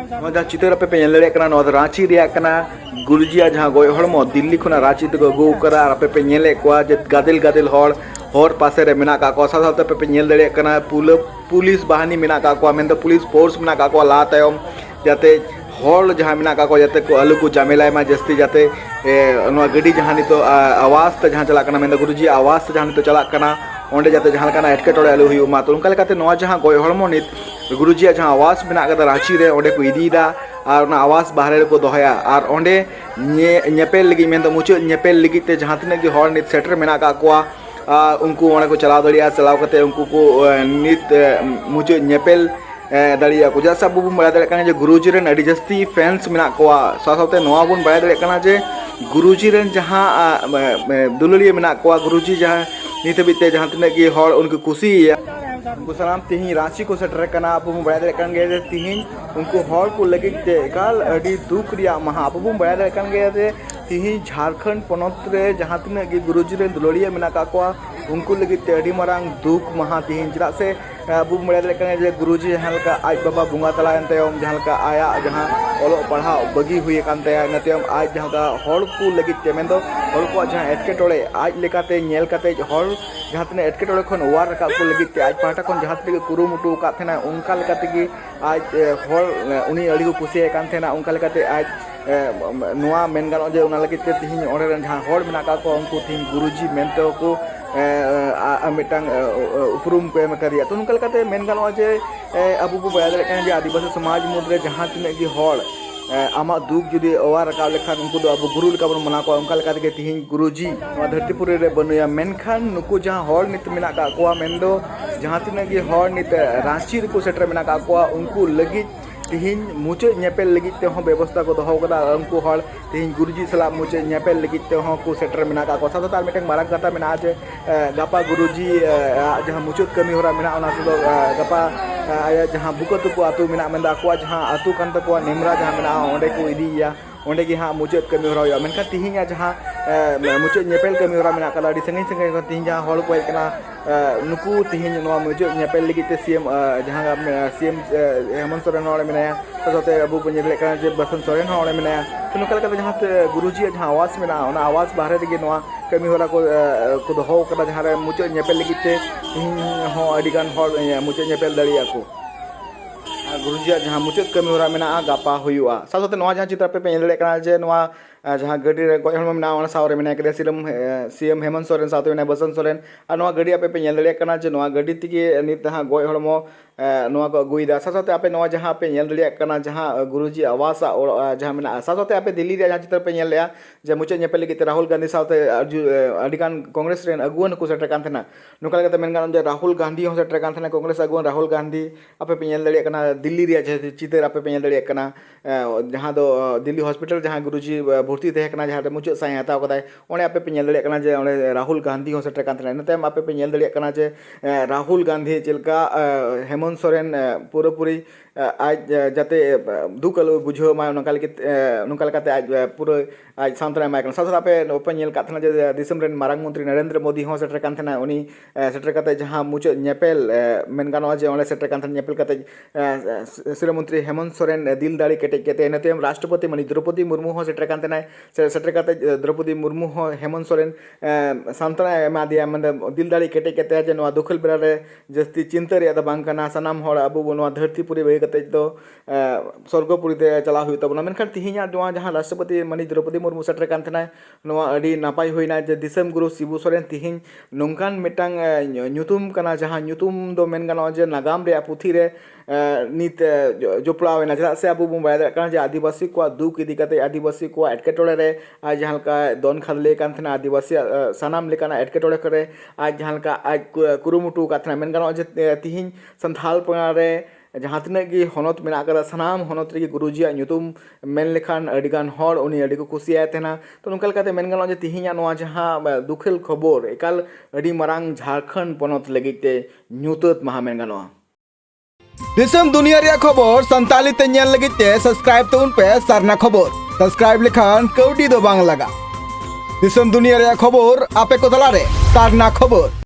चितर पे नेले रांची गुरुजी जहाँ गए हड़मो दिल्ली खुना रांची तक अगू करा पे पे नेले गादिल गादिल हर पासे रे मेना का को साथ पे पे नेल दड़े कना पुलिस बाहिनी मेना का को मेन पुलिस फोर्स मेना का को ला तायम जाते हर जहाँ मेना का को जाते को आलू को जामेला मा जस्ती जाते गड्डी जहाँ नितो आवास जहाँ चला कना मेन गुरुजी आवास जहाँ नितो चला कना ओंडे जाते जहाँ लेकाना एटकेटोड़े आलू हुयुमा तो उनका लेकाते नोआ जहाँ गए हड़मो नित गुरुजी जहाँ आवास मेना कदा रांची रे ओंडे को इदीदा और आवास बाहर को दोहया और ओंडे नेपेल लगी मेन मुचाद नेपेल लगी ते जहाँ तिना की हर नित सेटर मेना का कोआ उनको ओंडे को चलाव दड़िया चलाव कते उनको को नित मुचाद नेपेल दड़िया को जैसा अब बन बड़ा दड़े गुरुजी रेन अड़ी जस्ती फैंस मेना कोआ साथे नोआ बन बड़ा दड़े जे गुरुजी रेन जहाँ दुलड़िया मेना कोआ गुरुजी जहाँ नित बीते जहाँ तिना की हर उनको कुसी उनको सलाम तिहिं रांची को सेटर कना अब बड़ा दड़े तिहिं उनको हर को लगे एकाल अड़ी दुख रिया महा अब बड़ा दड़े तिहिं झारखंड पनत रे जहाँ तिना की गुरुजी रेन दुलड़िया मेना का कोआ उनको लगे अड़ी मारांग दुख महा तिहिं चेदा से अब बड़ा दड़े जे गुरुजी जहाँ लेका आज बाबा बुंगा तलायन तायम जहाँ लेका आया जहाँ ओलो पढ़ाव बगी हुई कान ताया इन तायम आज जहाँ का हर को लगे मेन दो हर को जहाँ एटकेटोड़े आज लेकाते नेल काते हर जहाँ तिना एटकेटोड़े खन ओवार रकाब को लगे आज पाटा खन जहाँ तिना कुरुमुटु का थेना उनका लेकाते की आज हर उनी अड़ी को कुसिया कान थेना उनका लेकाते आज नोआ मेन गानो जे उना लगे तिहिं ओंडे रन जहाँ हर मेना का को उनको तिहिं गुरुजी मेनते को मिटांग उपरूम को एम करिया तो उनका लेकाते मेन गानो जे अब बो बड़ा दड़े जे आदिवासी समाज मुद्रे जहाँ तिना की हर आमा दुख जुदी ओवार रकाब लेखान उनको दो अब गुरु लेका बन मना को उनका लेकाते के तिहिं गुरुजी धरतीपुरी रे बनुया मेनखान नुकु जहाँ हर नित मेना का कोआ मेन दो जहाँ तिना की हर नित रांची रे को सेटर मेना का कोआ उनको लगी तिहिं मुचाद नेपेल लगी ते हो व्यवस्था को दोहो कदा उनको हर तिहिं गुरुजी सला मुचाद नेपेल लगी ते हो को सेटर मेना का को साथ मिटन मारंग कथा मेना जे गपा गुरुजी जहाँ मुचाद कमी होरा मेना ओना से गपा आया जहाँ बुकतुको आतु मेना मेन को जहाँ आतु कान तको नेमरा जहाँ मेना ओंडे को इदीया ओंडे गे हाँ मुचाद कमी होरा हुआ मेनखान तिहिं जहाँ मुचाद नेपेल कमी होरा मेना कदा संगे संगे तिहिं जहाँ हर को हेकना नुकु तिहिं नोआ मुचाद नेपेल लगी ते सीएम जहाँ सीएम हेमंत सोरेन ओंडे मेनाया साथे अब बन नेले कना जे बसंत सोरेन ओंडे मेनाया तो नुका लेकाते जहाँ गुरुजी जहाँ आवास मेना ओना आवास बाहर रे नोआ कमी होरा को दोहो कदा जहाँ रे मुचाद नेपेल लगी ते तिहिं हो अडिगान हर मुचाद नेपेल दड़िया को गुरुजी जहाँ मुचाद कमी होरा मेना गापा हुआ साथे नोआ जहाँ चित्र पे नेले कना जे नोआ जहाँ गड्डी रे गय हड़म मेना ओना सावरे मेना के सीएम हेमंत सोरेन साथे मेना बसंत सोरेन और नोआ गड्डी पे नेल दड़े कना जे नोआ गड्डी तिगे नित जहाँ गय हड़मो नोआ को अगुईदा साथे आपे नोआ जहाँ पे नेल दड़े कना जहाँ गुरुजी आवास जहाँ मेना साथे आपे दिल्ली रे जहाँ चित्र पे नेल लेया जे मुचाद नेपेल लगी राहुल गांधी साथे अडिगान कांग्रेस रेन अगुवन को सेटर कान थेना नुका लेकाते मेन गानो जे राहुल गांधी हो सेटर कान थेना कांग्रेस अगुवन राहुल गांधी आपे पे नेल दड़े कना दिल्ली रे चित्र आपे पे नेल दड़े कना जहाँ दो दिल्ली हॉस्पिटल जहाँ गुरुजी भर्ती तहकना जहाँ मुचाद साई हताव कदाय ओने आपे पे नेल दड़े कना जे ओने राहुल गांधी हो सेटर कान थेना इनते आपे पे नेल दड़े कना जे राहुल गांधी चलका हेमंत सोरेन पूरापूरी आज जाते दुख आलू बुझे मा नुका लेकाते आज पूरा आज सांत्वना एमाय साथ आपे ओपन नेल का थेना जे दिसम रेन मारांग मंत्री नरेंद्र मोदी हो सेटर कान थेना उनी सेटर काते जहाँ मुचाद नेपेल मेन गानो जे ओने सेटर कान थेना नेपेल काते श्री मंत्री हेमंत सोरेन दिल दाड़ी केटेज केते इनते राष्ट्रपति मणि द्रौपदी मुर्मू हो सेटर कान थेना सेटर काते द्रौपदी मुर्मू हो हेमंत सोरेन सांत्वना एमा दिया माने दिल दाड़ी केटेज केते जे नोआ दुखल बेरा रे जस्ती चिंता रे बांग काना सनाम हर अब नोआ धरतीपुरी बे कते तो स्वर्गपुरी ते चला हुई तबना मेनखान तिहिं नोआ जहाँ राष्ट्रपति मणि द्रौपदी मुर्मू सेटर कान थेना नोआ अड़ी नापाय हुईना जे दिसम गुरु शिबू सोरेन तिहिं नोंकान मिटांग ᱧᱩᱛᱩᱢ कना जहाँ ᱧᱩᱛᱩᱢ दो मेन गानो जे नागाम रे पुथी रे नित जोपड़ावेना चेदा से अब बन बड़ा दड़े जे आदिवासी को दुख इदी काते आदिवासी को एटकेटोड़े रे आज जहाँ लेका दोन खादले कान थेना आदिवासी सानाम लेकाना एटकेटोड़े करे आज जहाँ लेका आज कुरुमुटु का थेना मेन गानो जे तिहिं संथाल पना रे जहाँ तिना की हनत मेना कदा सनाम हनत रे गुरुजी ᱧᱩᱛᱩᱢ मेन लेखान अडिगान हर उनी अडी को कुसिया तेना तो नुका लेकाते मेन गानो जे तिहिं नोआ जहाँ दुखल खबर एकाल अडी मारांग झारखंड पनत लगिते ᱧᱩᱛᱟᱹᱛ महा मेन गानो दिसम दुनिया रे खबर संताली ते नेल लगिते सब्सक्राइब तो उन पे सरना खबर सब्सक्राइब लेखान कौडी दो बांग लगा दिसम दुनिया रे खबर आपे को तलारे तारना खबर।